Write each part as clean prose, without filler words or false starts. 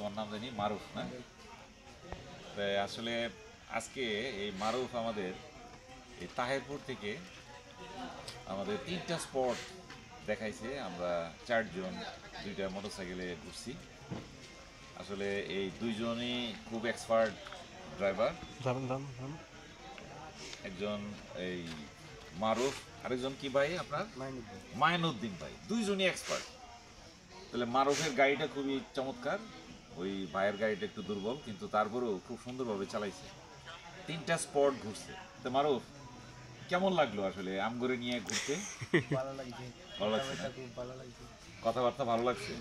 তোমার নাম জানি মারুফ না? তাই আসলে আজকে এই মারুফ আমাদের এই তাহেরপুর থেকে আমাদের 3টা স্পট দেখাইছে। আমরা 4 জন 2টা মোটরসাইকেলে ঘুরছি। আসলে এই 2 জনই খুব এক্সপার্ট ড্রাইভার। একজন এই মারুফ, আরেকজন কি ভাই আপনার? মাইনুদ্দিন ভাই। 2 জনই এক্সপার্ট। তাহলে মারুফের গাড়িটা খুবই চমৎকার, ওই ভাইয়ের গাড়িটা একটু দুর্বল, কিন্তু তারপরেও খুব সুন্দরভাবে চালাইছে। 3টা স্পট ঘুরছে। তো মারুফ, কেমন লাগলো আসলে আমগরে নিয়ে ঘুরতে? ভালো লাগছে, ভালো লাগছে না? খুব ভালো লাগছে। কথাবার্তা ভালো লাগছে।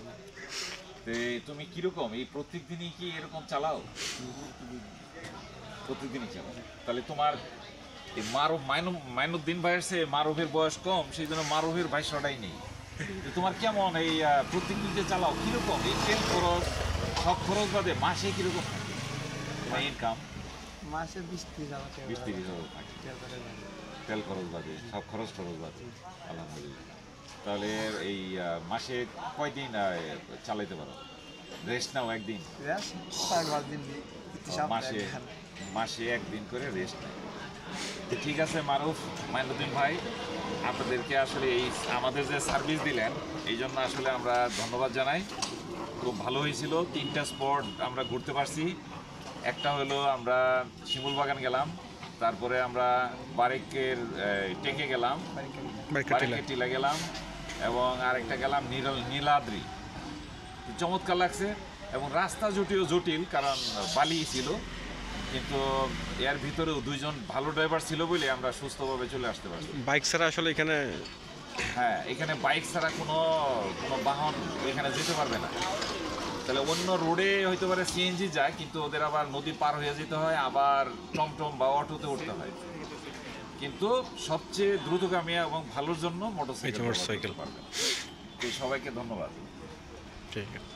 তো তুমি কিরকম এই প্রত্যেক দিনই কি এরকম চালাও? প্রত্যেকদিনই চালাও। তাহলে তোমার এই মাইনুদ্দিন ভাইয়ের সে মারুফের বয়স কম, সেই জন্য মারুফের ভাইসটাই নেই। তোমার কেমন এই প্রত্যেকদিন যে চালাও কিরকম এই তেল খরচ সব খরচ বাদে মাসে কিরকম থাকে তোমার ইনকাম? মাসে 20-30 হাজার থাকে তেল খরচ বাদে, সব খরচ বাদে। আলহামদুলিল্লাহ। তাহলে এই মাসে কয়দিন চালাইতে পারো? রেস্ট নাও একদিন? মাসে একদিন করে রেস্ট নেয়। তো ঠিক আছে মারুফ, মাইনুদ্দিন ভাই, আপনাদেরকে আসলে এই আমাদের যে সার্ভিস দিলেন এই জন্য আসলে আমরা ধন্যবাদ জানাই। খুব ভালো হয়েছিল। 3টা স্পট আমরা ঘুরতে পারছি। একটা হলো আমরা শিমুলবাগান গেলাম, তারপরে আমরা বারেকের টেকে গেলাম, বারেকের টিলা গেলাম, এবং আরেকটা গেলাম নীলাদ্রি। চমৎকার লাগছে। এবং রাস্তা জটিল, কারণ বালি ছিল, কিন্তু এর ভিতরেও 2 জন ভালো ড্রাইভার ছিল বলে আমরা সুস্থভাবে চলে আসতে পারছি। বাইক ছাড়া আসলে এখানে, হ্যাঁ, এখানে বাইক ছাড়া কোনো বাহন এখানে যেতে পারবে না। তাহলে অন্য রোডে হয়তো পারে সিএনজি যায়, কিন্তু ওদের আবার নদী পার হয়ে যেতে হয়, আবার টমটম বা অটোতে উঠতে হয়। কিন্তু সবচেয়ে দ্রুতগামী এবং ভালোর জন্য মোটরসাইকেল পারবে। সবাইকে ধন্যবাদ। ঠিক আছে।